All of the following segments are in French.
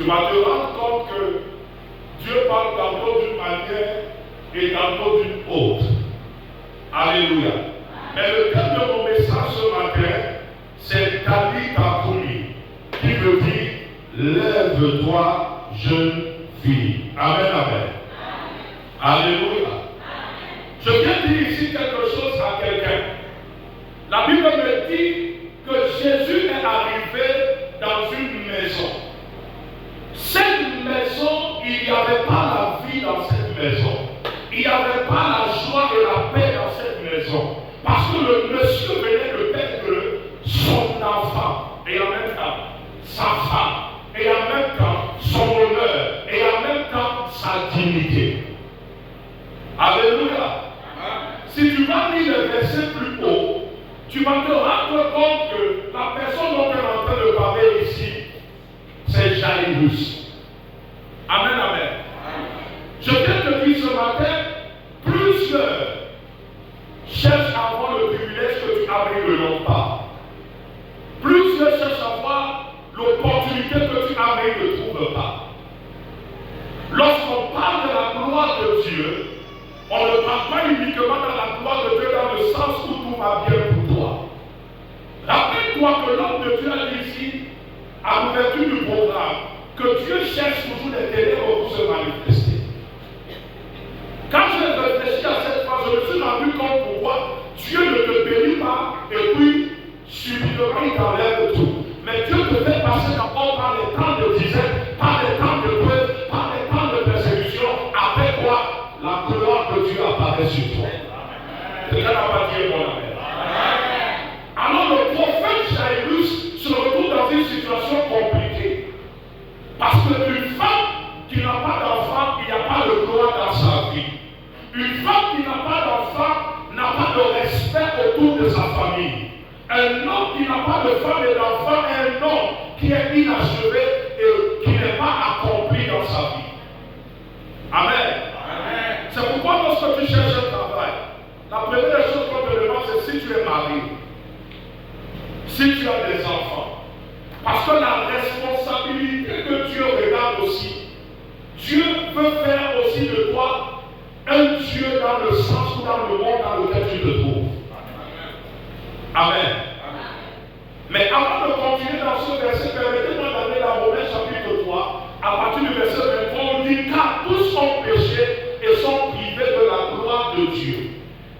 Tu vas te rendre compte que Dieu parle tantôt d'une manière et tantôt d'une autre. Alléluia. Mais le thème de mon message ce matin, c'est Tali Kakouli, qui veut dire lève-toi, jeune fille. Amen, amen. Alléluia. Je viens dire ici quelque chose à quelqu'un. La Bible me dit que Jésus est arrivé dans une maison. Cette maison, il n'y avait pas la vie dans cette maison. Il n'y avait pas la joie et la paix dans cette maison. Parce que le monsieur venait de perdre son enfant, et en même temps sa femme, et en même temps son honneur, et en même temps sa dignité. Alléluia. Si tu vas lire le verset plus haut, tu vas te rendre compte que la personne dont on est en train de parler ici, c'est Jairus. Amen, amen. Je viens te dire ce matin, plusieurs cherchent à avoir le privilège que tu as eu de leur part. Plusieurs cherchent à avoir l'opportunité que tu as eu ne trouvent pas. Lorsqu'on parle de la gloire de Dieu, on ne parle pas uniquement dans la gloire de Dieu dans le sens où tout va bien pour toi. Rappelle-toi que l'homme de Dieu a dit ici, à l'ouverture du programme, que Dieu cherche toujours des ténèbres pour se manifester. Quand j'ai réfléchi à cette phrase, je me suis rendu compte pourquoi Dieu ne te bénit pas et puis subitement il t'enlève tout. Mais Dieu te fait passer d'abord par les temps de disette, par les temps de preuve, par les temps de persécution, après quoi la gloire de Dieu apparaît sur toi. Quelqu'un n'a pas dit mon amen. Alors le prophète Jairus se retrouve dans une situation compliquée. Parce qu'une femme qui n'a pas d'enfant, il n'y a pas de gloire dans sa vie. Une femme qui n'a pas d'enfant n'a pas de respect autour de sa famille. Un homme qui n'a pas de femme et d'enfant est un homme qui est inachevé et qui n'est pas accompli dans sa vie. Amen. Amen. C'est pourquoi lorsque tu cherches un travail, la première chose qu'on te demande, c'est si tu es marié, si tu as des enfants. Parce que la responsabilité que Dieu regarde aussi, Dieu veut faire aussi de toi un Dieu dans le sens ou dans le monde dans lequel tu te trouves. Amen. Amen. Mais avant de continuer dans ce verset, permettez-moi d'aller dans Romains chapitre 3, à partir du verset 23, on dit car tous ont péché et sont privés de la gloire de Dieu.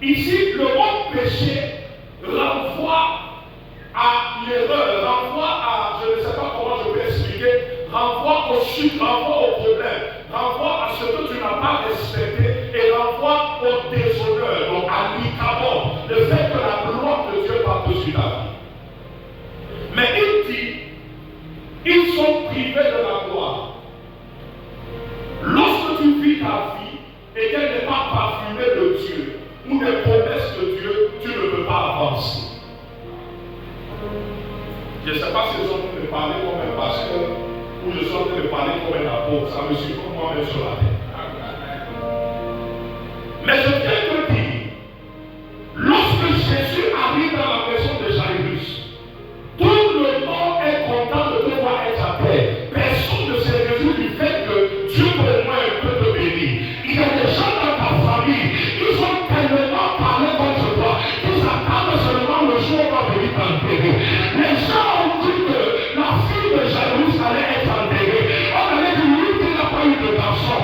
Ici, le mot péché renvoie à l'erreur, renvoie à, je ne sais pas comment je peux expliquer, renvoie au chute, renvoie au problème, renvoie à ce que tu n'as pas respecté et renvoie au déshonneur, donc à l'icabon, le fait que la gloire de Dieu part dessus ta vie. Mais il dit, ils sont privés de la gloire. Lorsque tu vis ta vie et qu'elle n'est pas parfumée de Dieu ou des promesses de Dieu, tu ne peux pas avancer. Je ne sais pas si je suis en train de parler comme un pasteur ou je suis en train de parler comme un apôtre. Ça me suit comme moi-même sur la tête. Mais je viens de dire, lorsque Jésus arrive dans la maison de Jairus, tout le monde est content de te voir être à terre. Personne ne s'est réjoui du fait que Dieu pour moi peut te bénir. Il y a des gens dans ta famille, ils ont tellement parlé contre toi, qu'ils attendent seulement le jour où on va venir t'enterrer. Les gens ont dit que la fille de Jairus allait être enterrée. On allait dire, lui, il n'a pas eu de garçon.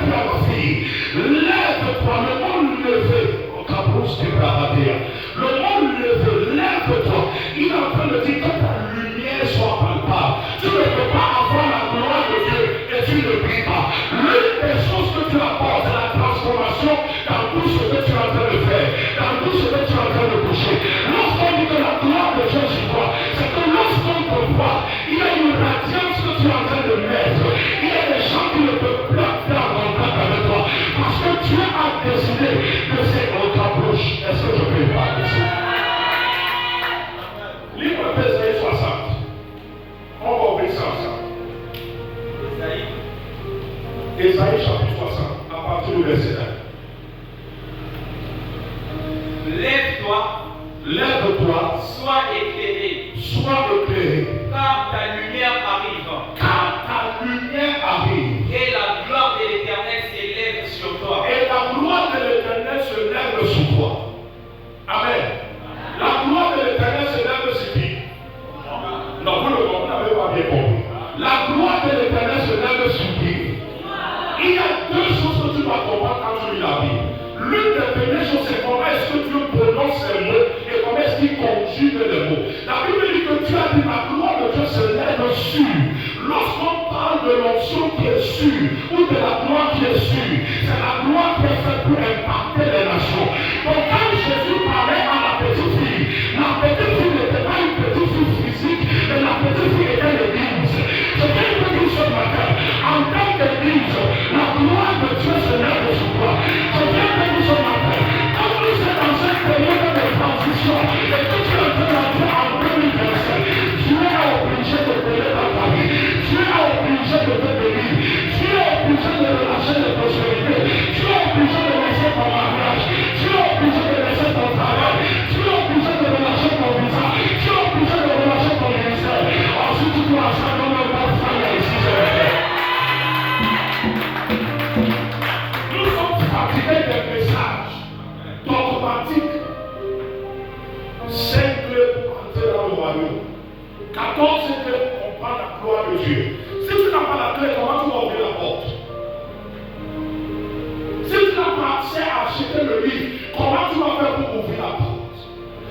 Lève-toi, ma fille. Lève-toi, le monde levé. Le monde levé, lève-toi. Il est en train de dire que ta lumière soit palpable. Tu ne peux pas avoir la gloire de Dieu et tu ne brilles pas. L'une des choses que tu apportes, c'est la transformation dans tout ce que tu es en train de faire, dans tout ce que tu es en train de bouger. Lorsqu'on dit que la gloire de Dieu sur toi, c'est que lorsqu'on te voit, il y a une radiance que tu es en train de mettre. Il y a des gens qui ne peuvent plus faire contact avec toi parce que Dieu a décidé de ces approches. Est-ce que je peux parler ici? Livre d'Ésaïe 60. On va ouvrir ça ensemble. Ésaïe chapitre 60, à partir du verset 1. Lève-toi. Lève-toi. Sois éclairé. Sois éclairé. Car ta lumière arrive. Car ta lumière arrive. Et la gloire de l'Éternel s'élève sur toi. Et la gloire de l'Éternel se lève sur toi. Amen. La gloire de l'Éternel se lève sur qui? Non, vous n'avez pas bien compris. La gloire de l'Éternel se lève sur qui? Il y a deux choses que tu dois comprendre quand tu lis la Bible. L'une des premières choses, c'est comment est-ce que Dieu prononce ses mots et comment est-ce qu'il conjugue les mots. La Bible dit que Dieu a dit la gloire de Dieu se lève sur. Lorsqu'on parle de l'onction qui est sûre ou de la gloire qui est sûre, c'est la gloire qui est faite pour impacter les nations. Donc quand Jésus parlait à la petite fille n'était pas une petite fille physique, mais la petite fille était l'église. Je viens de dire ce matin, en tant qu'église, la gloire de Dieu se lève sur toi. Je viens de dire ce matin, quand vous êtes dans cette période de transition et que tu es en train d'entrer en 2025, Dieu est obligé de payer dans ta vie. Dieu est obligé de te bénir. Dieu est obligé de relâcher les prospérités. Dieu est obligé de laisser ton mariage. Dieu est obligé de laisser ton travail. Dieu est obligé de relâcher ton visa. Dieu est obligé de relâcher ton ministère. Ensuite, tu dois ça comme un bon frère ici. Nous sommes fatigués des messages dogmatiques. 5 clés pour entrer dans le royaume. 14 clés pour comprendre la gloire de Dieu. Si tu n'as pas la clé, comment tu vas ouvrir la porte? Si tu n'as pas accès à acheter le livre, comment tu vas faire pour ouvrir la porte?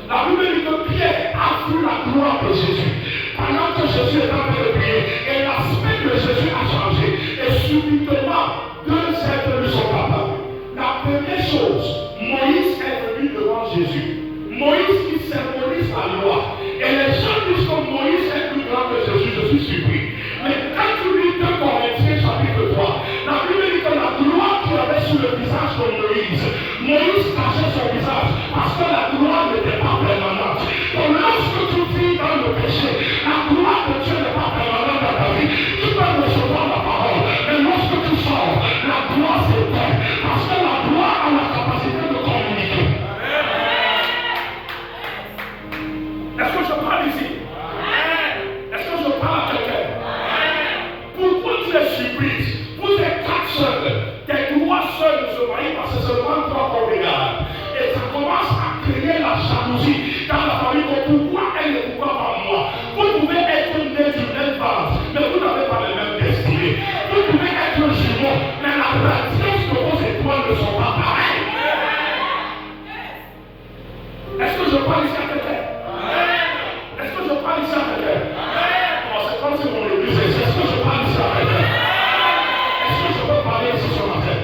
La Bible dit que Pierre a vu la gloire de Jésus. Pendant que Jésus est en train de prier, et l'aspect de Jésus a changé. Et subitement, deux êtres lui sont apparus. La première chose, Moïse est venu devant Jésus. Moïse qui symbolise la loi. Et les gens disent que Moïse est plus grand que Jésus, je suis surpris. Mais quand tu lis 2 Corinthiens chapitre 3, la Bible dit que la gloire qu'il avait sur le visage de Moïse, Moïse cachait son visage parce que la gloire n'était pas permanente. Donc lorsque tu vis dans le péché, la gloire de Dieu n'est pas permanente dans ta vie. Tu peux recevoir la parole, mais lorsque tu sors, la gloire s'éteint parce que la gloire a la capacité de communiquer. Est-ce que je parle ici? Est-ce que je parle à quelqu'un? Pourquoi tu es surprise? Vous êtes 4 seuls. Tes 3 seuls ne se marient pas, c'est seulement 3 qu'on regarde. Et ça commence à créer la jalousie dans la famille. Pourquoi elle et pourquoi pas moi? Vous pouvez être nés du même ventre, mais vous n'avez pas les mêmes destinées. Vous pouvez être jumeaux, mais la radiance de vos étoiles ne sont pas pareilles. Est-ce que je parle ici à quelqu'un? Est-ce que je parle ici à quelqu'un? Non, c'est comme si mon église est ici. Est-ce que je parle ici à quelqu'un? Est-ce que je peux parler ici ce matin?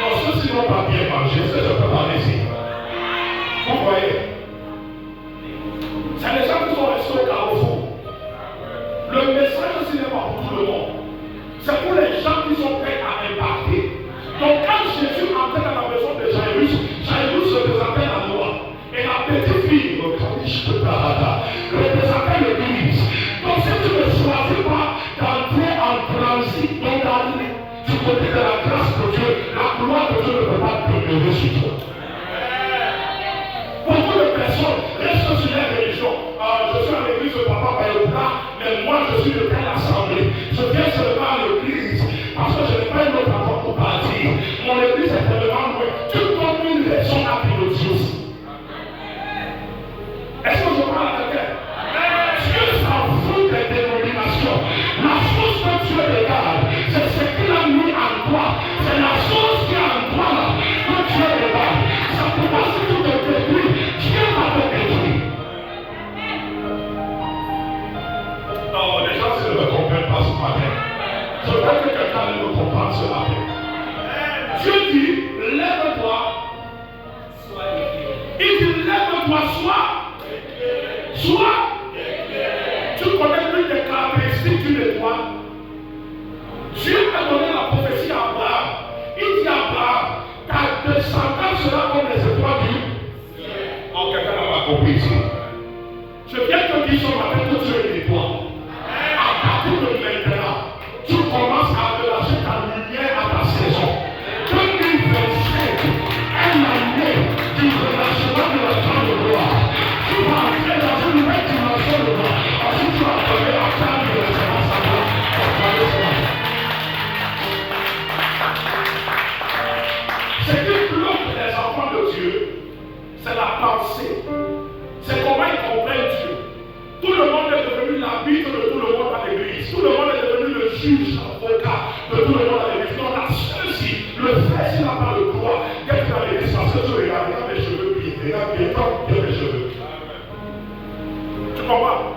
Non, ceux-ci n'ont pas bien mangé. Est-ce que je peux parler ici? Vous voyez? C'est les gens qui sont restés au carrefour. Le message aussi n'est pas pour tout le monde. C'est pour les gens qui sont prêts à impacter. Donc quand Jésus entrait dans la maison de Jairus, Jairus représentait la loi. Et la petite fille, représentait l'église. Donc si tu ne choisis pas d'entrer en transit, donc d'aller du côté de la grâce de Dieu, la gloire de Dieu ne peut pas demeurer sur toi. Beaucoup de personnes restent sur les religions. Je suis à l'église de Papa Bayouka, mais moi je suis de telle assemblée. Je viens seulement à l'église parce que je n'ai pas une autre endroit pour partir. Mon église est tellement loin. Tu donnes une raison à piloter aussi. Est-ce que je parle à quelqu'un? Dieu s'en fout des dénominations. La chose que Dieu regarde, c'est ce qu'il a mis en toi. C'est dit ce matin que tu es étoile. À partir de maintenant, tu commences à relâcher ta lumière à ta saison. 2025 est l'année du relâchement de la grande gloire. Tu vas entrer dans une nouvelle dimension de gloire. Ensuite, tu vas tomber à table de l'excellence à toi. Ce qui bloque les enfants de Dieu, c'est la pensée. C'est comment ils comprennent Dieu. Tout le monde est devenu l'arbitre de tout le monde à l'église. Tout le monde est devenu le juge, l'avocat de tout le monde à l'église. Non, la seule si le fait, s'il n'a pas le droit d'être dans l'église, parce que tu regardes mes cheveux bien, regarde bien, bien mes cheveux. Tu comprends?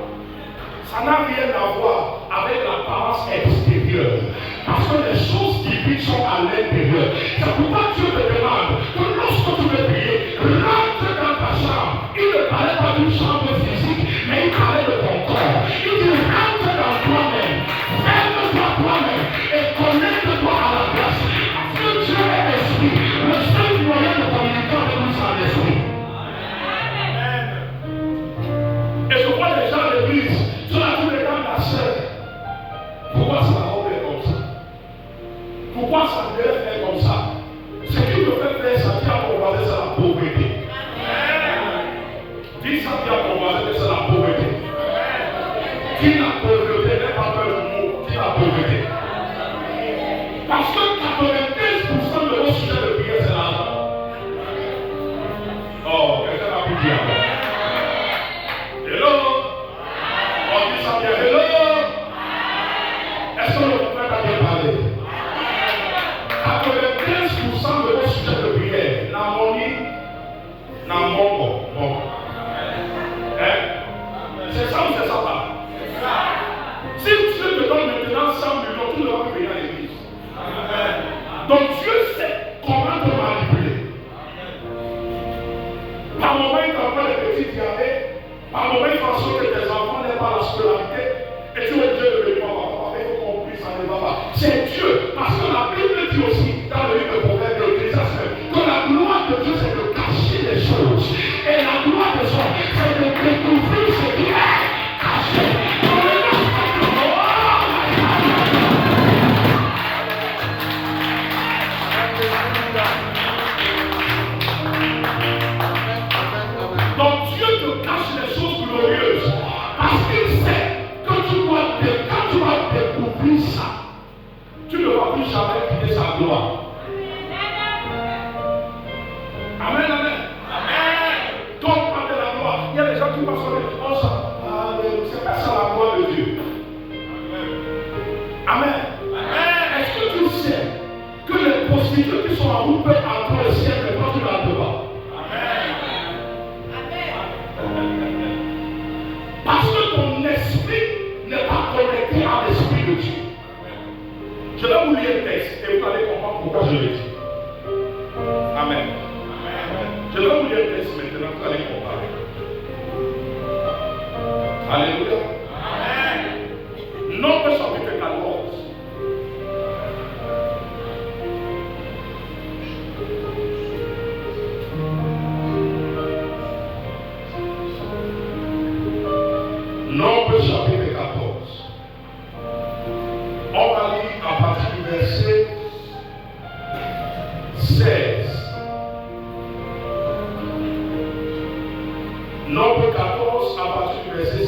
Ça n'a rien à voir avec l'apparence extérieure. Parce que les choses divines sont à l'intérieur. C'est pourquoi Dieu te demande que lorsque tu veux prier, rentre dans ta chambre. Il ne parlait pas d'une chambre physique, mais il parlait de ton corps. Il dit rentre dans toi-même, ferme-toi toi-même et connecte-toi à la grâce. Parce que Dieu est esprit. Le seul moyen de communiquer avec nous, c'est l'esprit. Et je vois les gens à l'église. Tu as tous les gens de la chair. Pourquoi ça est comme ça? Pourquoi ça devait faire comme ça? Ce qui me fait faire ça, qui a mon voisin, c'est la pauvreté. Dis ça qui a mon voisin, c'est la pauvreté. Dis la pauvreté, n'est pas peur du mot, dis la pauvreté. Parce que 95% de vos sujets de prière, c'est l'argent. Oh, quelqu'un a pu dire. Hello? On dit ça bien, hello? Est-ce que le prophète a bien parlé? 95% de vos sujets de prière, la monnaie, la mongo. C'est ça ou c'est ça pas? Si Dieu te donne maintenant 100 millions, tu ne vas plus venir à l'église. Donc Dieu sait comment te manipuler. Par moment, il t'envoie les petits diarrhées. Par moment, il fait que tes enfants n'aient pas la scolarité. Et tu es Dieu de venir, papa, il faut qu'on puisse en aller là-bas. C'est Dieu. Parce que la Bible dit aussi, dans le livre de Proverbes de l'Ecclésiaste, que la gloire de Dieu, c'est de cacher les choses. Et la gloire de Dieu, c'est de découvrir ce qui est caché. Donc Dieu te cache les choses glorieuses. Parce qu'il sait que quand tu vas découvrir ça, tu ne vas plus jamais quitter sa gloire. Amen, amen. Amen. Donc, par de la gloire, il y a des gens qui passent sur les choses. C'est pas ça la gloire de Dieu. Amen. Amen. Est-ce que tu sais que les prostituées qui sont en route peuvent entrer au ciel, mais toi tu n'entres pas? Parce que ton esprit n'est pas connecté à l'esprit de Dieu. Je vais vous lire le texte et vous allez comprendre pourquoi je le dis. Amen. Je vais vous lire le texte maintenant, vous allez comprendre. Alléluia. Amen. Nombre chapitre 14. Nombre chapitre 14. On va lire à partir du verset 16. Nombre 14 à partir du verset 16.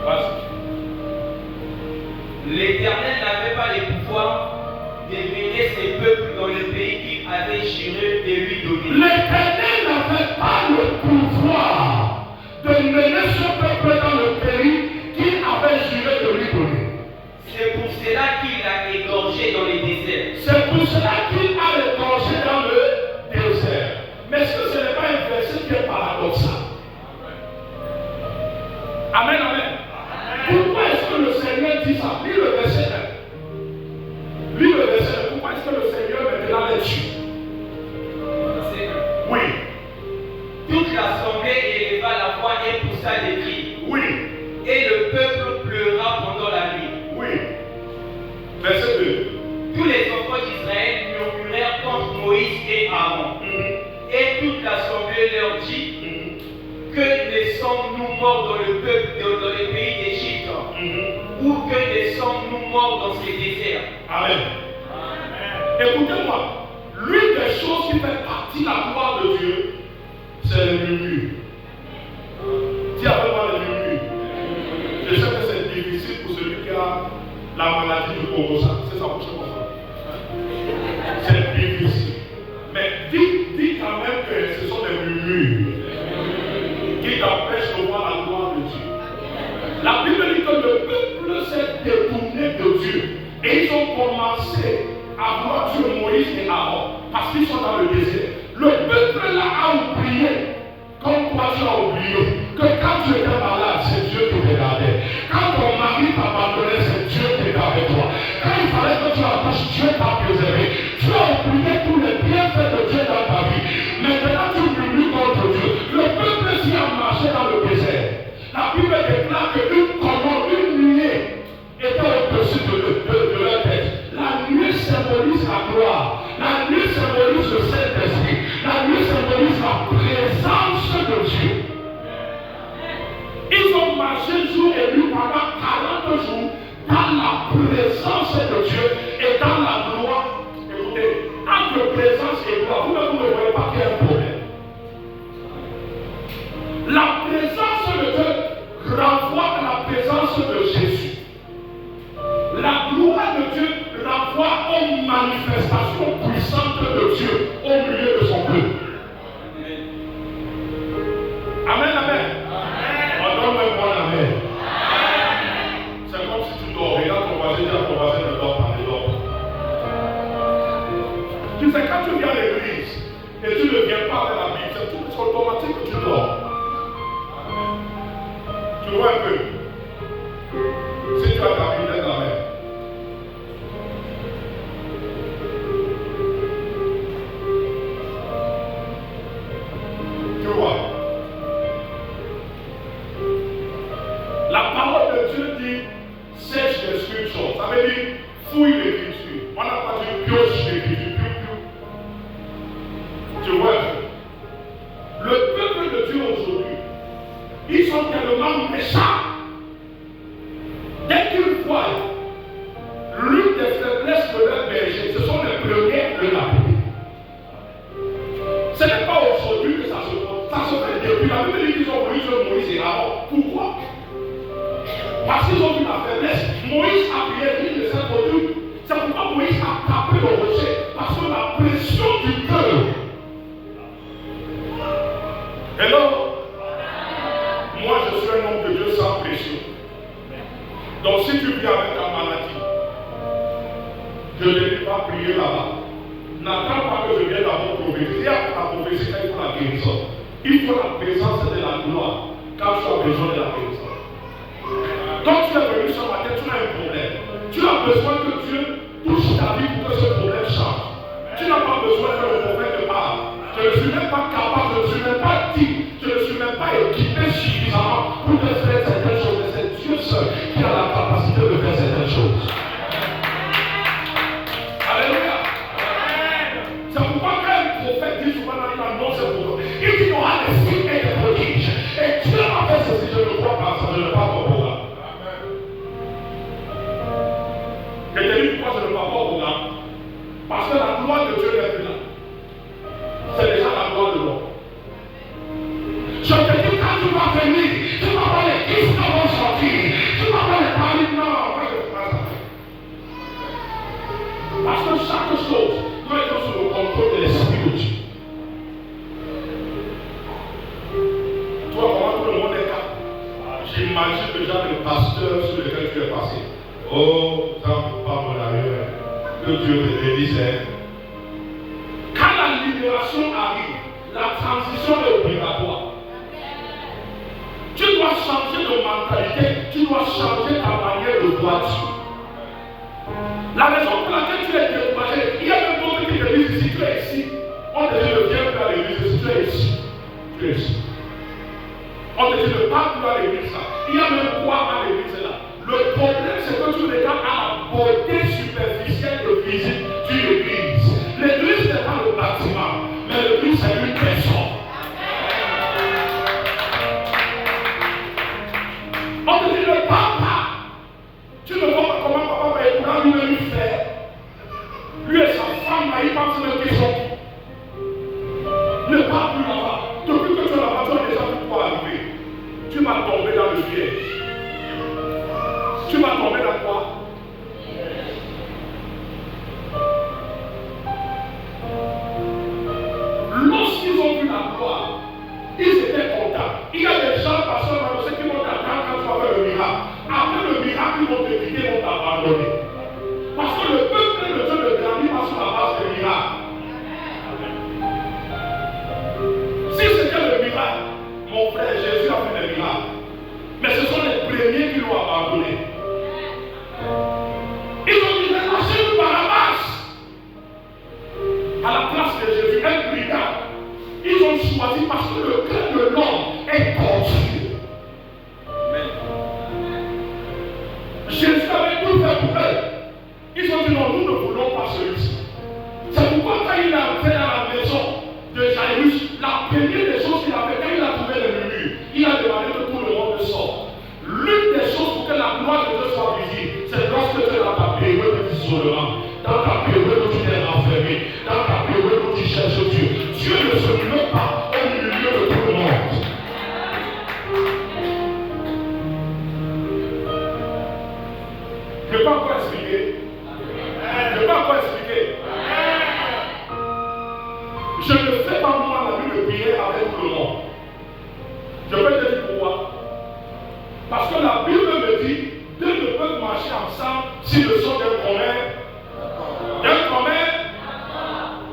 Vas-y. L'Éternel n'avait pas le pouvoir de mener ses peuples dans le pays qu'il avait juré de lui donner. L'Éternel n'avait pas le pouvoir de mener son peuple dans le pays qu'il avait juré de lui donner. C'est pour cela qu'il l'a égorgé dans les déserts. C'est pour cela qu'il a égorgé dans le désert. Mais est-ce que ce n'est pas un verset qui est paradoxal? Amen, amen. Pourquoi est-ce que le Seigneur dit ça? Lis le verset 1. Lis le verset 1. Pourquoi est-ce que le Seigneur maintenant les tue? Oui. Toute l'assemblée éleva la voix et poussa des cris. Oui. Et le peuple pleura pendant la nuit. Oui. Verset 2. Tous les enfants d'Israël murmurèrent contre Moïse et Aaron. Et toute l'assemblée leur dit que que ne sommes-nous morts dans le peuple, dans les pays d'Égypte, ou que ne sommes-nous morts dans ces déserts? Amen. Écoutez-moi, l'une des choses qui fait partie de la gloire de Dieu, c'est le murmure. Dis avec moi le murmure. Je sais que c'est difficile pour celui qui a la maladie du Congo, c'est ça que je comprends. C'est difficile. Mais dis quand même que ce sont des murmures qui t'empêchent de voir la gloire de Dieu. La Bible dit que le peuple s'est détourné de Dieu et ils ont commencé à voir Dieu, Moïse et Aaron parce qu'ils sont dans le désert. Le peuple là a oublié, comme toi tu as oublié, que quand tu étais malade, c'est Dieu qui te gardait. Quand ton mari t'abandonnait, c'est Dieu qui était avec toi. Quand il fallait que tu accouches, Dieu t'a préservé. Tu as oublié tous les bienfaits de Dieu dans ta vie. Maintenant tu murmures contre Dieu. Le peuple s'y a marché dans le désert. La Bible déclare qu'une colonne, une nuée était au-dessus de leur tête. La nuée symbolise la gloire. La nuée symbolise le Saint-Esprit. La nuée symbolise la présence de Dieu. Ils ont marché jour et nuit pendant 40 jours dans la présence de Dieu et dans la gloire. Écoutez, entre présence et gloire, vous ne voyez pas qu'il y a un problème. La présence de Dieu renvoie à la présence de Jésus. La gloire de Dieu renvoie aux manifestations puissantes de Dieu au milieu de son peuple. Amen, amen. On donne un bon amen. C'est comme si tu dors. Regarde ton voisin, dis à ton voisin ne dors pas, ne dors pas. Tu sais, quand tu viens à l'église et tu ne viens pas avec la Bible, c'est tout automatique que tu dors. Tu vois un peu. Si tu as ta Bible dans la main. Tu vois. La parole de Dieu dit sèche les scriptures. Ça veut dire fouille l'écriture. On n'a pas dit pioche l'écriture. Tu vois. Le peuple de Dieu aujourd'hui, ils sont tellement méchants. Dès qu'ils voient l'une des faiblesses de leur berger, ce sont les premiers de la vie. Ce n'est pas aujourd'hui que ça se fait. Ça se fait depuis la Bible dit qu'ils ont voulu jouer Moïse et Aaron. Pourquoi? Parce qu'ils ont vu la faiblesse. Moïse a prié, il ne s'est produit. C'est pourquoi Moïse a tapé le rocher. Parce que la pression du cœur. Hello? Moi, je suis un homme de Dieu sans pression. Donc, si tu viens avec ta maladie, je ne vais pas prier là-bas. N'attends pas que je vienne d'abord prophétiser. Il y a la prophétie quand il faut la guérison. Il faut la présence de la gloire quand tu as besoin de la guérison. Quand tu es venu ce matin, tu as un problème. Tu as besoin que Dieu touche ta vie pour que ce problème change. Tu n'as pas besoin que le prophète te parle. Je ne suis même pas capable, je ne suis même pas dit, je ne suis même pas équipé suffisamment pour te faire certaines choses. Mais c'est Dieu seul qui a la capacité de faire certaines choses. Alléluia. C'est pourquoi quand un prophète dit souvent dans il annonce un prophète, il dit on a des signes et des prodiges. Et Dieu m'a fait ceci, je ne crois pas ça, je ne crois pas pour ça. Et je dis pourquoi je ne crois pas pour ça. Parce que la gloire de Dieu n'est plus là. C'est déjà la gloire de l'homme. Je te dis quand tu vas venir, tu vas voir les Christ qui vont sortir. Tu vas voir les paris. Non, moi je ne fais pas ça. Parce que chaque chose doit être sous le contrôle de l'Esprit de Dieu. Toi, comment tout le monde est là? J'imagine déjà le pasteur sur lequel tu es passé. Oh, ça ne peut pas mon arrière. Que Dieu te bénisse. Quand la libération arrive, la transition est obligatoire. Tu dois changer de mentalité, tu dois changer ta manière de voir Dieu. La raison pour laquelle tu es découragé, il y a même d'autres qui te disent si tu es ici, on te dit ne viens plus à l'église, si tu es ici, tu es ici. On te dit ne pas plus à l'église là. Il y a même quoi à l'église là. Le problème c'est que tu regardes à la beauté superficielle de visite d'une église. L'église n'est pas le bâtiment, mais l'église c'est une personne. femme là, il pense même qu'ils sont qui. Ne parle plus là-bas. Depuis que tu es là-bas, tu as déjà vu quoi arriver. Tu vas tomber dans le piège. Tu vas tomber dans quoi? Lorsqu'ils ont vu la gloire, ils étaient contents. Il y a des gens, pasteur, ceux qui vont t'attendre quand tu vas faire le miracle. Après le miracle, ils vont te quitter, ils vont t'abandonner. Parce que le peuple de Dieu ne grandit pas sur la base des miracles. Si c'était le miracle, mon frère Jésus a fait des miracles. Mais ce sont les premiers qui l'ont abandonné. Ils ont dit relâchez le Barabbas à la place de Jésus, un brigand. Ils ont choisi parce que le cœur de l'homme est tordu. Jésus avait tout fait pour eux. Ils ont dit non, nous ne voulons pas celui-ci. C'est pourquoi quand il a fait dans la maison de Jairus, la première des choses qu'il a fait, quand il a trouvé le murmure, il a demandé que tout le monde sorte. L'une des choses pour que la gloire de Dieu soit visible, c'est lorsque tu es dans ta période d'isolement, dans ta période où tu es enfermé, dans ta période où tu cherches Dieu. Dieu ne se met pas au milieu de tout le monde. Je ne peux pas encore expliquer. Je ne peux pas encore expliquer. Je ne fais pas moi la vie de prière avec tout le monde. Je vais te dire pourquoi. Parce que la Bible me dit, deux ne peuvent marcher ensemble si le son d'un commun. D'un commun.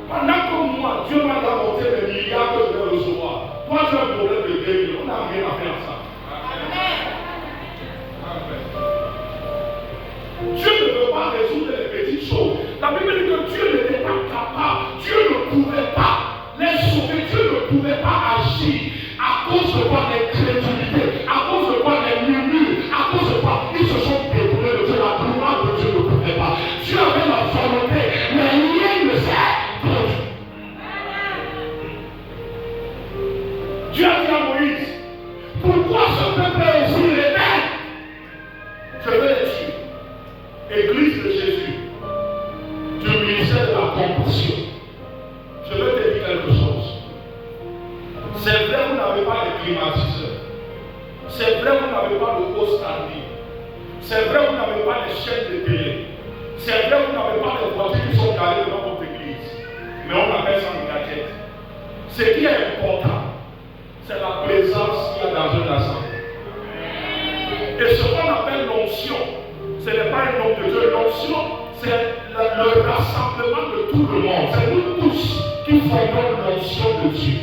Pendant que moi, Dieu m'a apporté les milliards que je vais recevoir. Toi, tu as un problème de début. On n'a rien à faire ensemble. Dieu ne veut pas résoudre les petites choses. La Bible dit que Dieu n'était pas capable. Dieu ne pouvait pas les sauver. Dieu ne pouvait pas agir. À cause de quoi l'incrédulité, à cause de quoi les murmures, à cause de quoi ils se sont détournés de Dieu. La gloire de Dieu ne pouvait pas. Dieu avait la volonté, mais rien ne s'est produit. Dieu a dit à Moïse, pourquoi ce peuple est aussi rebelle? Je vais les tuer. Église de Jésus, du ministère de la compassion. Je vais te dire quelque chose. C'est vrai, vous n'avez pas les climatiseurs. C'est vrai, vous n'avez pas le haut standing. C'est vrai, vous n'avez pas les chaînes de télé. C'est vrai, vous n'avez pas les voitures qui sont garées devant votre église. Mais on appelle ça une gadget. Ce qui est important, c'est la présence qu'il y a dans une assemblée. Et ce qu'on appelle l'onction, ce n'est pas un nom de Dieu. L'onction, c'est le rassemblement de tout le monde. C'est nous tous qui formons l'onction de Dieu.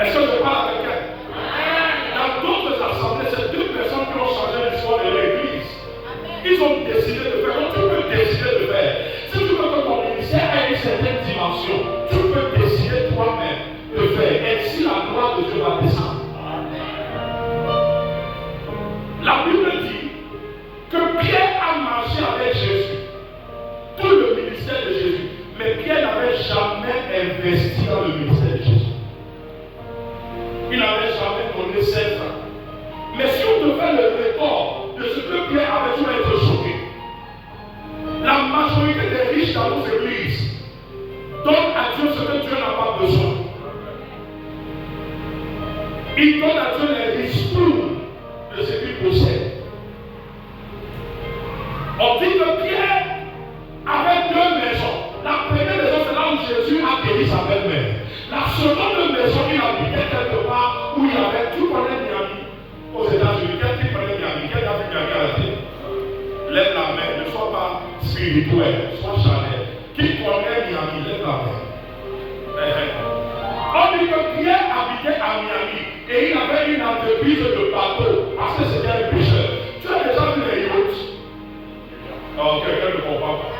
Est-ce que je parle avec elle? Dans d'autres assemblées, c'est deux personnes qui ont changé l'histoire de l'église. Ils ont décidé de faire. Donc tu peux décider de faire. Si tu veux que ton ministère ait une certaine dimension, tu peux décider toi-même de faire. Ainsi la gloire de Dieu va descendre. La Bible dit que Pierre a marché avec Jésus. Tout le ministère de Jésus. Mais Pierre n'avait jamais investi dans le ministère de Jésus. Il n'avait jamais donné 7 ans. Mais si on devait le record de ce que Pierre avait, tu vas être choqué. La majorité des riches dans nos églises donnent à Dieu ce que Dieu n'a pas besoin. Ils donnent à Dieu les ristournes de ce qu'ils possèdent. On dit que Pierre avait 2 maisons. La première maison, c'est là où Jésus a guéri sa belle-mère. La seconde maison, il habitait quelque part où il y avait, tu connais Miami aux États-Unis. Qui connaît Miami? Quel a fait Miami à la tête? Lève la main, ne sois pas spirituel, sois charnel. Qui connaît Miami? Lève la main. On dit que Pierre habitait à Miami et il avait une entreprise de bateau parce que c'était un pêcheur. Tu as déjà vu les yachts? Oh, quelqu'un ne comprend pas.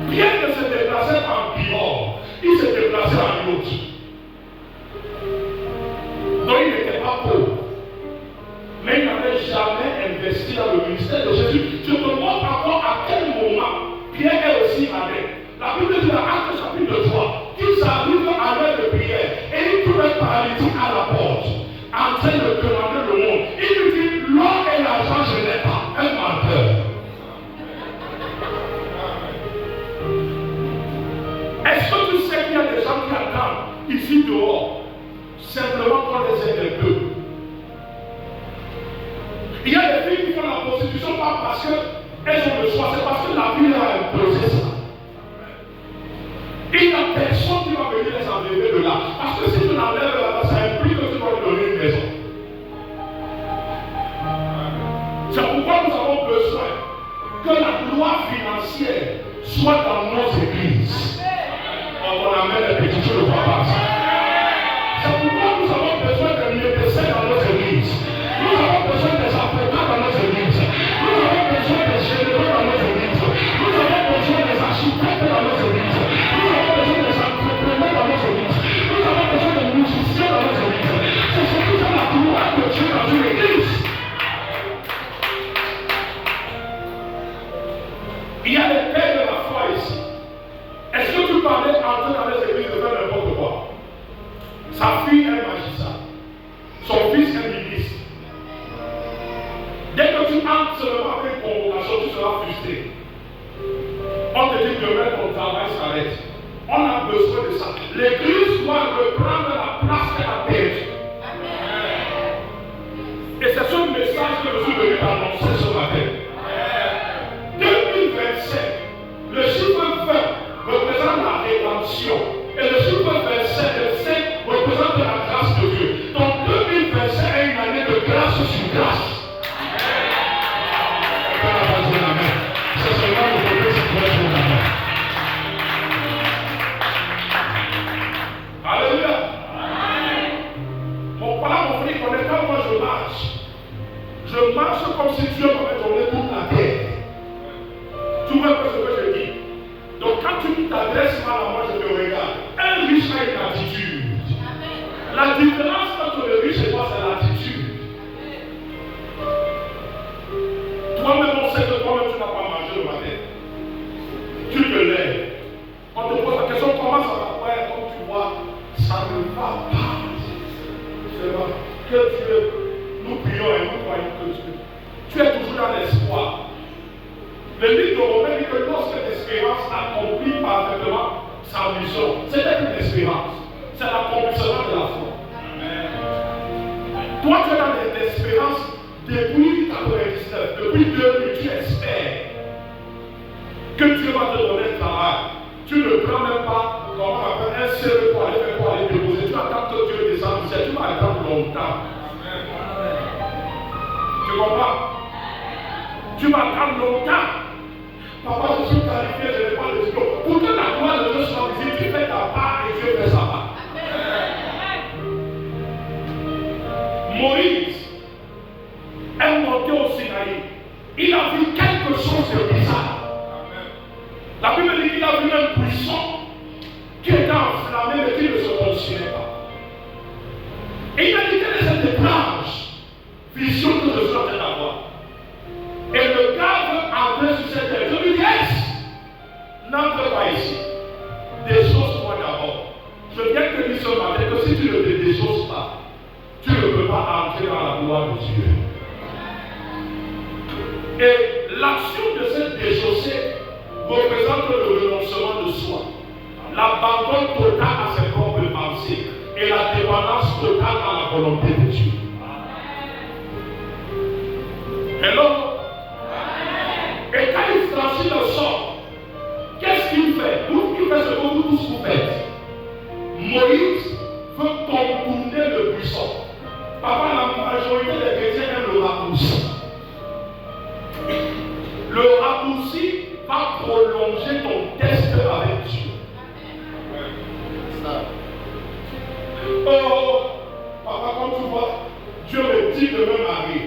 Pierre ne se déplaçait pas en pirogue. Il se déplaçait en yacht. Donc il n'était pas pauvre. Mais il n'avait jamais investi dans le ministère de Jésus. Je te montre encore à quel moment Pierre est aussi avec. La Bible dit dans Actes chapitre 3 qu'ils arrivent à l'heure de prière et ils trouvent un paralytique à la porte en train de demander le monde. Il lui dit l'or et l'argent je n'ai pas. Un menteur. des gens qui attendent ici dehors, simplement qu'on les aide un peu. Il y a des filles qui font la prostitution pas parce qu'elles ont le choix, c'est parce que la vie a imposé ça. Il n'y a personne qui va venir les enlever de là. Parce que si tu l'enlèves là-bas, ça implique que tu dois lui donner une maison. C'est pourquoi nous avons besoin que la loi financière soit dans nos églises. On amène les petits choses de papa. C'est pourquoi nous avons besoin de médecins dans nos églises. Nous avons besoin des avocats dans nos églises. Nous avons besoin des généraux dans nos églises. Nous avons besoin des architectes dans nos églises. Nous avons besoin des entrepreneurs dans nos églises. Nous avons besoin des musiciens dans nos églises. C'est ce qui fait la gloire de Dieu dans une église. Il y a les pères de la foi ici. Est-ce que tu parlais entrer dans les églises de faire n'importe quoi? Sa fille est magistrat. Son fils est ministre. Dès que tu entres seulement avec une convocation, tu seras frustré. On te dit demain ton travail s'arrête. On a besoin de ça. L'église doit reprendre la place qu'elle a perdue. Et c'est ce message que je suis venu annoncer ce matin. 2027, le chiffre 20 représente la rédemption. Et le chiffre 25 représente la grâce de Dieu. Donc 2025 est une année de grâce sur grâce. C'est seulement le côté situation de la main. Alléluia. Mon frère, mon frère, quand moi je marche comme si Dieu m'avait donné toute la terre. Tu vois ce que je dis? Donc quand tu t'adresses mal à moi, je te regarde. Un riche a une attitude. La différence entre le riche et moi, c'est l'attitude. Toi-même, on sait que toi-même, tu n'as pas mangé le matin. Tu te lèves. On te pose la question, comment ça va? Ouais, comme tu vois, ça ne va pas. C'est vrai. Que Dieu, nous prions et nous croyons que Dieu. Tu es toujours dans l'espoir. Le livre de Romains dit que lorsque l'espérance accomplit parfaitement sa mission, c'est une espérance. C'est l'accomplissement de la foi. Toi, tu es dans l'espérance depuis 1999, depuis 2000, tu espères que Dieu va te donner le travail. Tu ne prends même pas, comment on appelle, un CV pour aller déposer. Tu attends que Dieu descende du ciel. Tu vas attendre longtemps. Tu comprends? Tu vas attendre longtemps. Papa, je suis qualifié, je n'ai pas de diplôme. Pour que la gloire de Dieu soit visible, tu fais ta part et Dieu fait sa part. Moïse est monté au Sinaï. Il a vu quelque chose de bizarre. La Bible dit qu'il a vu un buisson qui était enflammé mais qui ne se consumait pas. Et il a dit quelle est cette étrange vision que je suis en train d'avoir. Et le gars veut entrer sur cette terre. Je lui dis, n'entre pas ici. Déchausse-toi d'abord. Je viens te dire ce matin que si tu ne te déchausses pas, tu ne peux pas entrer dans la gloire de Dieu. Et l'action de cette déchaussée représente le renoncement de soi, l'abandon total à ses propres pensées et la dépendance totale à la volonté de Dieu. Hello? Et quand il franchit le sort, qu'est-ce qu'il fait? Il fait ce que vous tous vous faites. Moïse veut contourner le buisson. Papa, la majorité des chrétiens aiment le raccourci. Le raccourci va prolonger ton test avec Dieu. Oh, papa, comme tu vois, Dieu me dit de me marier.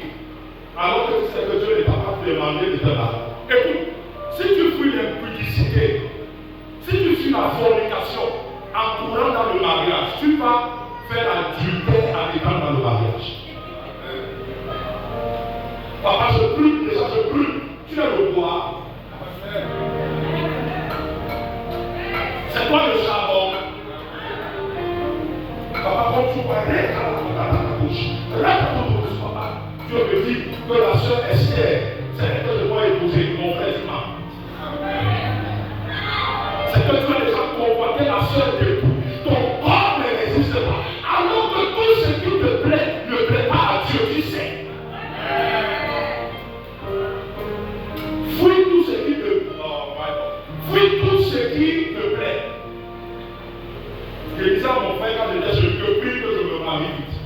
Alors que tu sais que Dieu n'est pas capable de demander de te marier. Écoute, si tu fuis l'impudicité, si tu fuis la fornication en courant dans le mariage, tu vas faire l'adultère en étant dans le mariage. Papa, je brûle, déjà je brûle. Tu es le bois. C'est toi le charbon. Papa, comme tu vois, reste à ta bouche. Reste à ton bouche, papa. Dieu me dit que la sœur Esther, c'est que je dois épouser mon frère Simon. C'est que tu as déjà convoité la sœur d'époux. Fais tout ce qui te plaît. Je disais à mon frère quand j'étais jeune, que prie que je me marie vite.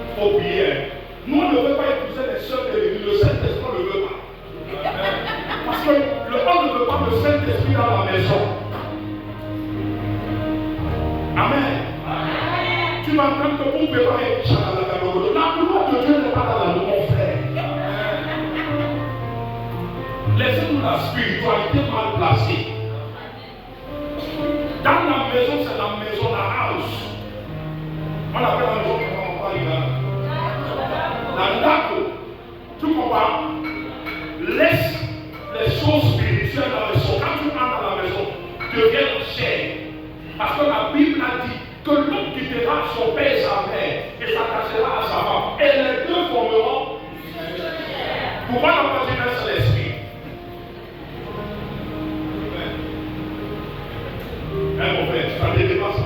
Il faut prier. Nous, on ne veut pas épouser les sœurs de l'église. Le Saint-Esprit ne veut pas. Parce que le homme ne veut pas le Saint-Esprit dans la maison. Amen. Tu m'entends que pour préparer la gloire de Dieu n'est pas dans la maison, mon frère. Laissez-nous la spiritualité mal placée. Dans la maison, c'est la maison, la house. On appelle la maison comment on parle la ndako. Tu comprends? Laisse les choses spirituelles dans la maison. Quand tu entres dans la maison, deviens chair. Parce que la Bible a dit que l'homme quittera son père et sa mère et s'attachera à sa femme. Et les deux formeront. Pourquoi n'a pas dit un seul esprit? Mon frère, tu vas dédémasser ça.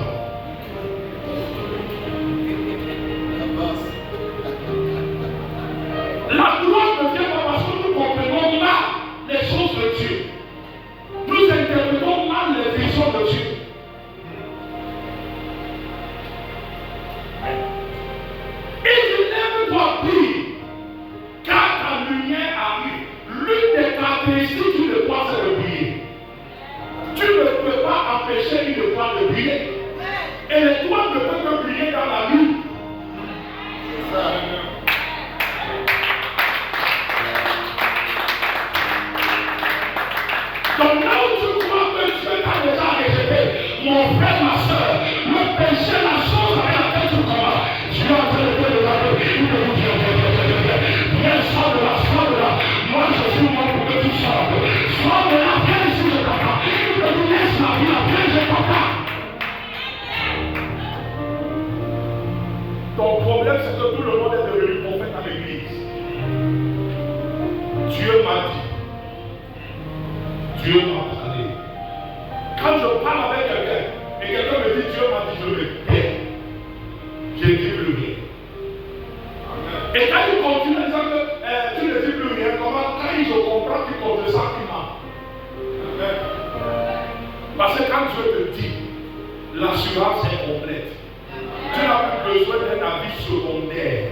La gloire ne vient pas parce que nous comprenons mal les choses de Dieu. Nous interprétons mal les visions de Dieu. Lève-toi, prie, car ta lumière arrive. L'une des caractéristiques d'une étoile, c'est de briller. Tu ne peux pas empêcher une étoile de briller. Et l'étoile ne peut que briller dans la nuit. Donc là où tu crois que Dieu t'a déjà rejeté, mon frère, ma soeur, le péché, la chose avec laquelle tu commences, Dieu a fait le peu de la vie. Viens, sors de là. Moi, je suis mort pour que tu sortes. Sors de là, viens ici, je t'attends. Je te laisse la vie, viens, je t'attends. Ton problème, c'est que tout le monde est devenu prophète à l'église. Dieu m'a dit. Dieu m'a parlé. Quand je parle avec quelqu'un, et quelqu'un me dit Dieu m'a dit, je me tais. Je ne dis plus rien. Et quand il continue en disant que tu ne dis plus rien, comment, quand je comprends qu'il compte le sentiment. Parce que quand Dieu te dit, l'assurance est complète. Tu n'as plus besoin d'un avis secondaire.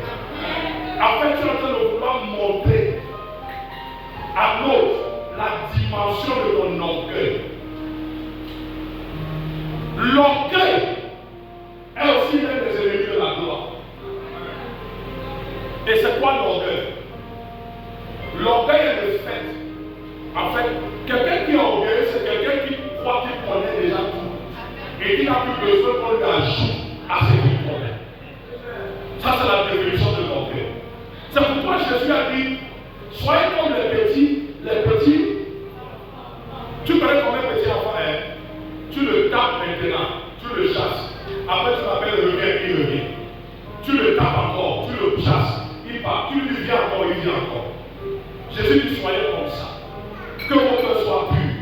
Après, tu es en train de vouloir montrer à l'autre la dimension de ton orgueil. L'orgueil est aussi l'un des ennemis de la gloire. Et c'est quoi l'orgueil? L'orgueil est le fait. En fait, quelqu'un qui est orgueilleux, c'est quelqu'un qui croit qu'il connaît déjà tout. Et qui n'a plus besoin qu'on lui ajoute à ce qu'il connaît. Ça, c'est la définition de l'orgueil. C'est pourquoi Jésus a dit, soyez comme les petits. Les petits, tu connais comme un petit enfant, hein? Tu le tapes maintenant, tu le chasses. Après, tu l'appelles, reviens, il revient. Tu le tapes encore, tu le chasses. Il part, tu lui viens encore, il vient encore. Jésus dit, soyez comme ça. Que votre cœur soit pur.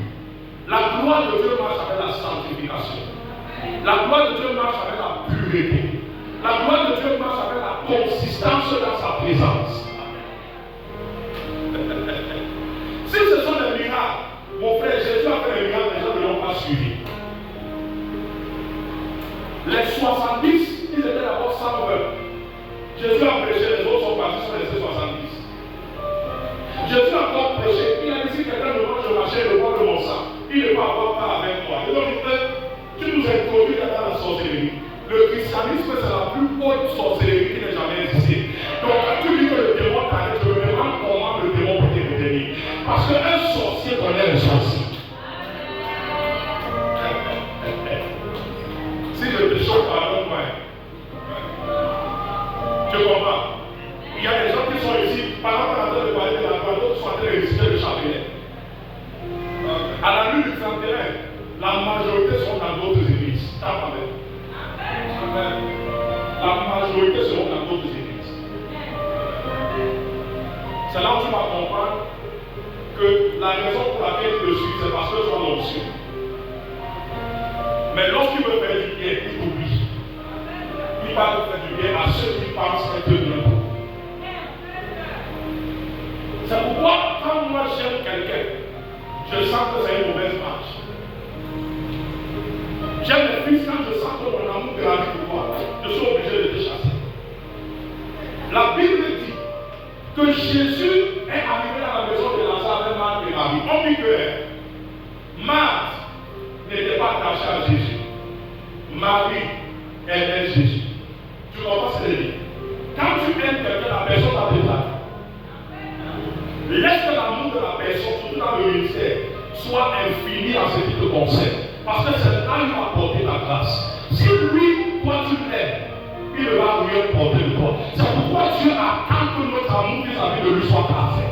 La gloire de Dieu marche avec la sanctification. La gloire de Dieu marche avec la pureté. La gloire de Dieu marche avec la consistance dans sa présence. Si ce sont des miracles, mon frère, Jésus a fait les miracles, les gens ne l'ont pas suivi. Les 70, ils étaient d'abord 120. Jésus a prêché, les autres sont partis, sont restés 70. Jésus a encore prêché, il a dit si quelqu'un me mange le marché, le bois de mon sang, il ne peut avoir part avec moi. Et donc il dit, tu nous introduis dans la sorcellerie. Le christianisme, c'est la plus haute sorcellerie qui n'ait jamais existé. Donc quand tu dis que le démon t'arrête, je me demande comment le démon peut te retenir. Parce qu'un sorcier connaît le sorcier. Si je te choque, pardonne-moi. Tu comprends? Il y a des gens qui sont ici, pendant qu'on est en train de parler de la gloire, d'autres sont en train de réciter le chapelet. À la nuit du 31, la majorité sont dans d'autres églises. Amen. La majorité seront dans d'autres églises. C'est là où tu vas comprendre que la raison pour laquelle il te suit, c'est parce que tu as l'onction. Mais lorsqu'il veut faire du bien, il t'oublie. Il va faire du bien à ceux qui pensent être bien. C'est pourquoi, quand moi j'aime quelqu'un, je sens que c'est une mauvaise J'aime les fils quand je sens que mon amour grandit pour toi. Je suis obligé de te chasser. La Bible dit que Jésus est arrivé à la maison de Lazare avec Marthe et Marie. On dit que Marthe n'était pas attachée à Jésus. Marie aimait Jésus. Tu comprends ce que je dis? Quand tu aimes quelqu'un, la personne va te battre. Laisse que l'amour de la personne, surtout dans le ministère, soit infini à ce qui te concerne. Parce que c'est là qu'il va porter la grâce. Si lui, toi tu l'aimes, il ne va rien porter de toi. C'est pourquoi Dieu attend que notre amour vis-à-vis de lui soit parfait.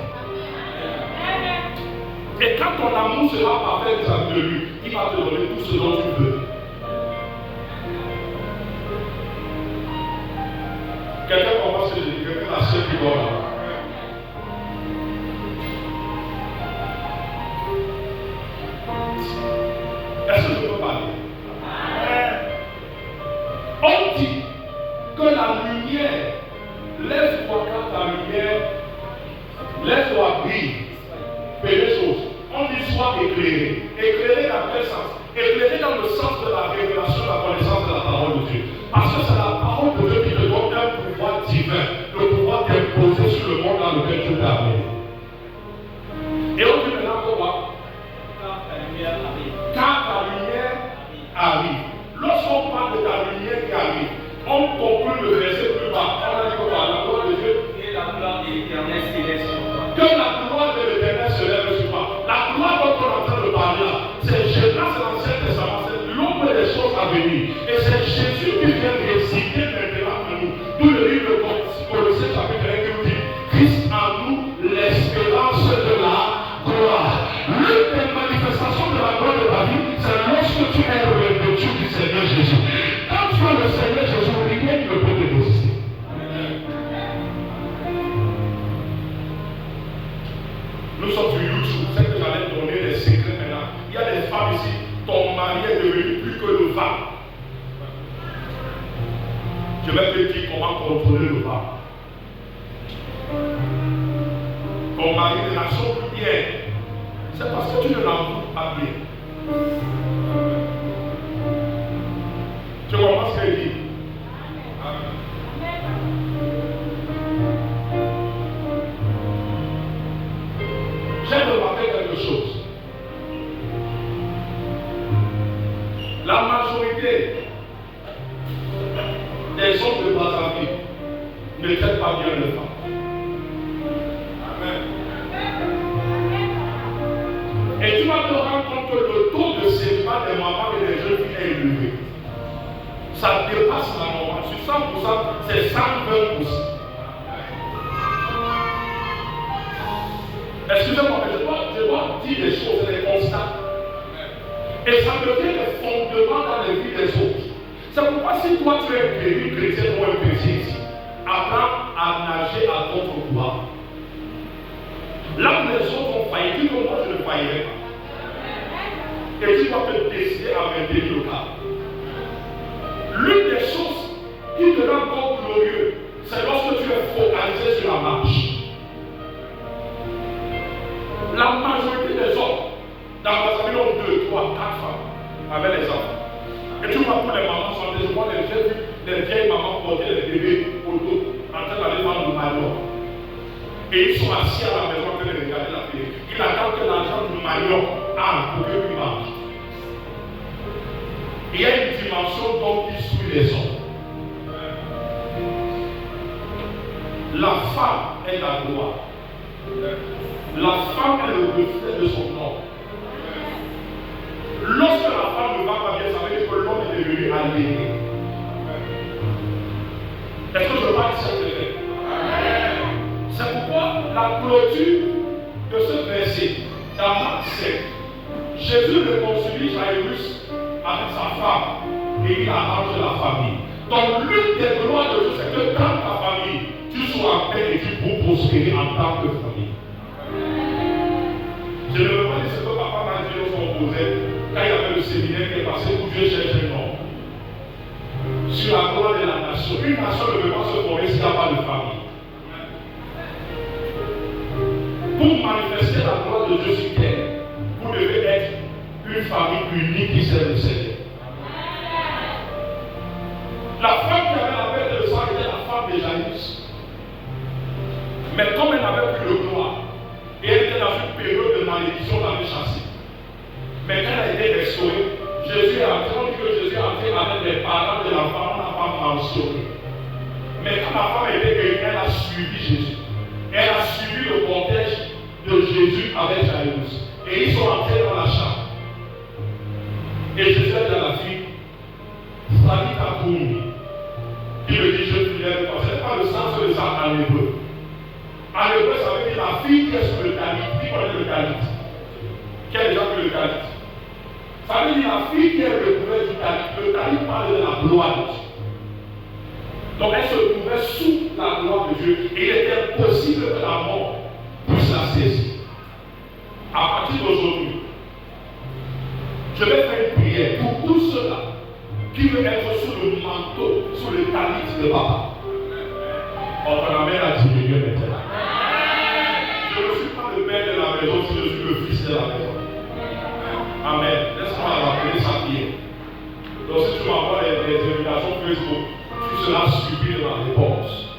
Et quand ton amour sera parfait vis-à-vis de lui, il va te donner tout ce dont tu veux. Quelqu'un commence à dire, quelqu'un la seule qui dort là. Est-ce que je peux parler? On dit que la lumière, laisse-toi quand ta lumière, laisse-toi briller. Mais les choses, on dit soit éclairé. Éclairé dans quel sens? Éclairé dans le sens de la révélation, de la connaissance de la parole de Dieu. Parce que c'est la parole de Dieu qui te donne un pouvoir divin, le pouvoir d'imposer sur le monde dans lequel tu t'es amené. Et on dit maintenant quoi? Quand ta lumière arrive. Lorsqu'on parle de ta lumière qui arrive, on conclut le verset plus bas. On a dit quoi? La gloire de Dieu et la gloire de l'Éternel se lève sur toi. Que la gloire de l'Éternel se lève sur toi. La gloire dont on est en train de parler là, c'est l'Ancien Testament, c'est l'ombre des choses à venir. Et c'est Jésus qui vient résider maintenant en nous. D'où le livre de Colossiens chapitre 1 qui nous dit Christ en nous, l'espérance de la gloire. L'une des manifestations de la gloire de ta vie, c'est lorsque tu es revêtu du Seigneur Jésus. Quand tu as le Seigneur Jésus, rien ne peut te résister. Nous sommes sur YouTube, c'est que j'allais donner les secrets maintenant. Il y a des femmes ici, ton mari est devenu plus que le vin. Je vais te dire comment contrôler le vin. Ton mari ne la sauve plus bien. C'est parce que tu ne l'envoies pas bien. Tu comprends ce qu'elle dit? J'ai remarqué quelque chose. La majorité des hommes de Brazzaville ne traitent pas bien le femmes. Amen. Et tu vas te rendre compte que le taux de célibat des mamans et des jeunes filles est élevé. Ça dépasse la normale. Sur 100%, c'est 120%. Excusez-moi, mais je dois dire des choses, des constats. Et ça devient des fondements dans les vies des autres. C'est pourquoi si toi tu es une chrétienne ou un chrétien ici, apprends à nager à contre toi. Là où les autres ont failli, dis que moi je ne faillirai pas. Et tu dois te décider à maintenir le cap. L'une des choses qui te rend compte glorieux, c'est lorsque tu es focalisé sur la marche. La majorité des hommes dans la famille ont 2, 3, 4 femmes avec les enfants. Et tu vois tous les mamans sont des fois des vieilles mamans porter les bébés au dos en train d'aller vendre le manioc. Et ils sont assis à la maison en train de regarder la télé. Ils attendent que l'argent du manioc entre pour que lui mange. Il y a une dimension donc qui suit les hommes. La femme est la gloire. La femme est le reflet de son homme. Lorsque la femme ne va pas bien, ça veut dire que l'homme est devenu aliéné. Est-ce que je parle ici à quelqu'un? C'est pourquoi la clôture de ce verset, dans Marc 7, Jésus réconcilie Jairus avec sa femme et il arrange la famille. Donc l'une des gloires de Dieu, c'est que dans ta famille, tu sois en paix et tu peux prospérer en tant que famille. Je ne veux pas dire ce que papa m'a dit au son posé quand il y avait le séminaire qui est passé où Dieu cherche un homme. Sur la gloire de la nation. Une nation ne peut pas se former s'il n'y a pas de famille. Pour manifester la gloire de Dieu sur terre, vous devez être une famille unique qui sert le Seigneur. Mais comme elle n'avait plus de gloire, et elle était dans une période de malédiction, on l'avait chassée. Mais quand elle a été restaurée, Jésus est entré, on dit que Jésus est entré avec les parents de l'enfant, on n'a pas mentionné. Mais quand la femme était guérie, elle a suivi Jésus. Elle a suivi le cortège de Jésus avec Jairus. Et ils sont entrés dans la chambre. Et Jésus a dit à la fille, Salut ta cour, qui veut dire je te lève pas. Ce n'est pas le sens de ça en hébreu. En hébreu, ça veut dire la fille qui est sur le talit. Qui connaît le talit? Qui a déjà vu le talit? Ça veut dire la fille qui est recouverte du talit. Le talit parle de la gloire de Dieu. Donc elle se trouvait sous la gloire de Dieu. Et il était possible que la mort puisse la saisir. À partir d'aujourd'hui, je vais faire une prière pour tous ceux-là qui veulent être sous le manteau, sous le talit de papa. On te ramène à diminuer maintenant. Je ne suis pas le père de la maison, je suis le fils de la maison. Amen. Laisse-moi rappeler sa prière. Donc si tu m'envoies les invitations Facebook, tu seras suivi de ma réponse.